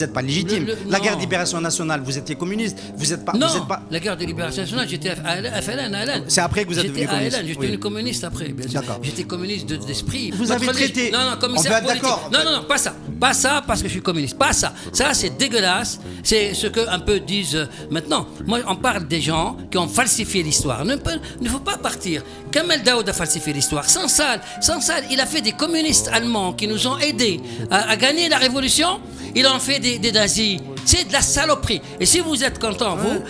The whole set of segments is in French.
Vous n'êtes pas légitime. La guerre de libération nationale, vous étiez communiste. Vous n'êtes pas. Non, vous êtes pas... la guerre de libération nationale, j'étais à FLN. C'est après que vous êtes devenu communiste. J'étais devenu communiste après, bien sûr. J'étais communiste d'esprit. Vous avez traité. Non, commissaire politique. Non, pas ça. Pas ça parce que je suis communiste. Pas ça. Ça, c'est dégueulasse. C'est ce que un peu disent maintenant. Moi, on parle des gens qui ont falsifié l'histoire. Ne faut pas partir. Kamel Daoud a falsifié l'histoire. Sans Salle, il a fait des communistes allemands qui nous ont aidés à gagner la révolution. Il en fait des nazis. C'est de la saloperie. Et si vous êtes content, vous,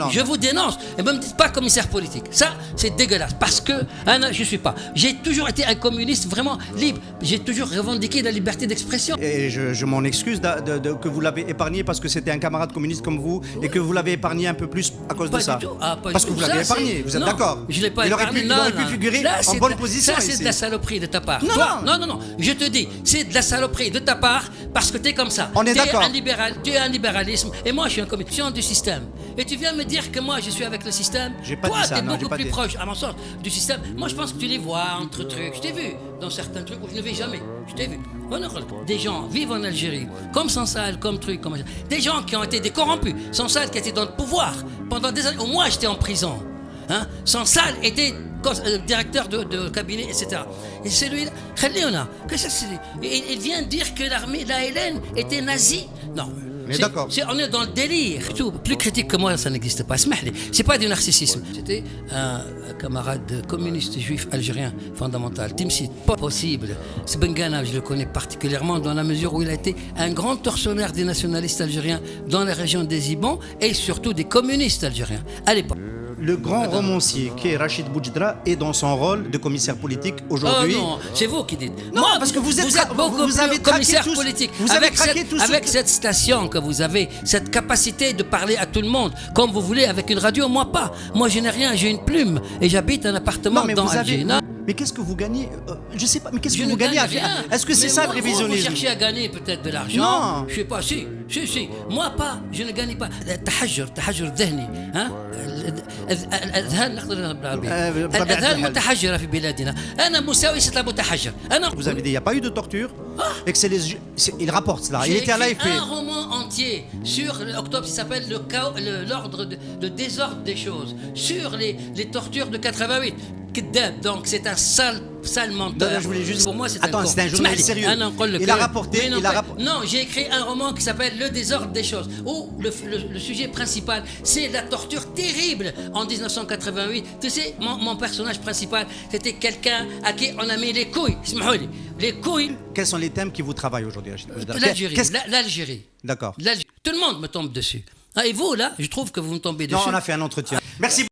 je vous dénonce. Et ne me dites pas commissaire politique. Ça, c'est dégueulasse. Parce que je ne suis pas. J'ai toujours été un communiste vraiment libre. J'ai toujours revendiqué la liberté d'expression. Et je m'en excuse que vous l'avez épargné parce que c'était un camarade communiste comme vous et que vous l'avez épargné un peu plus à cause de ça. Parce que vous l'avez épargné. Vous êtes d'accord? Je ne l'ai pas épargné. Il aurait pu figurer en bonne position. Ça, c'est de la saloperie de ta part. Non. Je te dis, c'est de la saloperie de ta part parce que tu es comme ça. On est d'accord. Tu es un libéralisme et moi je suis un commission du système. Et tu viens me dire que moi je suis avec le système. Toi, tu es beaucoup plus proche, à mon sens, du système. Moi je pense que tu les vois entre trucs. Je t'ai vu dans certains trucs où je ne vais jamais. Je t'ai vu. Des gens vivent en Algérie, comme Sansal, comme truc, comme des gens qui ont été des corrompus. Sansal qui était dans le pouvoir pendant des années. Moi j'étais en prison. Sansal était directeur de cabinet, etc. Et celui-là, qu'est-ce que c'est? Il vient dire que l'armée, l'ALN, était nazie. Non. On est dans le délire. Plus critique que moi, ça n'existe pas. C'est pas du narcissisme. C'était un camarade communiste juif algérien fondamental. Timsit, pas possible. Ce Bengana, je le connais particulièrement dans la mesure où il a été un grand tortionnaire des nationalistes algériens dans la région des Ibans et surtout des communistes algériens à l'époque. Le grand romancier qui est Rachid Boujdra est dans son rôle de commissaire politique aujourd'hui. Oh non, c'est vous qui dites. Non, parce que vous êtes beaucoup plus commissaire tous, politique. Vous avez traqué tous avec cette station que vous avez, cette capacité de parler à tout le monde, comme vous voulez avec une radio, moi pas. Moi je n'ai rien, j'ai une plume et j'habite un appartement dans Alger. Mais qu'est-ce que vous gagnez? Je sais pas, mais qu'est-ce que vous gagnez à faire? Est-ce que c'est ça le révisionnisme? Vous cherchez à gagner peut-être de l'argent. Non. Je sais pas, si. Moi pas, je ne gagne pas. التحجر ذهني الأذهان نقدر بالعربية الأذهان متحجرة في بلادنا أنا مساوي متحجر Vous avez dit il n'y a pas eu de torture et que il rapporte cela. Il était à l'AFP. Un roman entier sur l'octobre qui s'appelle l'ordre le désordre des choses, sur les tortures de 88. Donc c'est un sale menteur. Je voulais juste... Pour moi, c'est Attends, c'est un journaliste sérieux. Il a rapporté... Non, j'ai écrit un roman qui s'appelle Le désordre des choses, où le sujet principal, c'est la torture terrible en 1988. Tu sais, mon personnage principal, c'était quelqu'un à qui on a mis les couilles. Les couilles. Quels sont les thèmes qui vous travaillent aujourd'hui? L'Algérie. D'accord. Tout le monde me tombe dessus. Et vous, là, je trouve que vous me tombez dessus. Non, on a fait un entretien. Merci.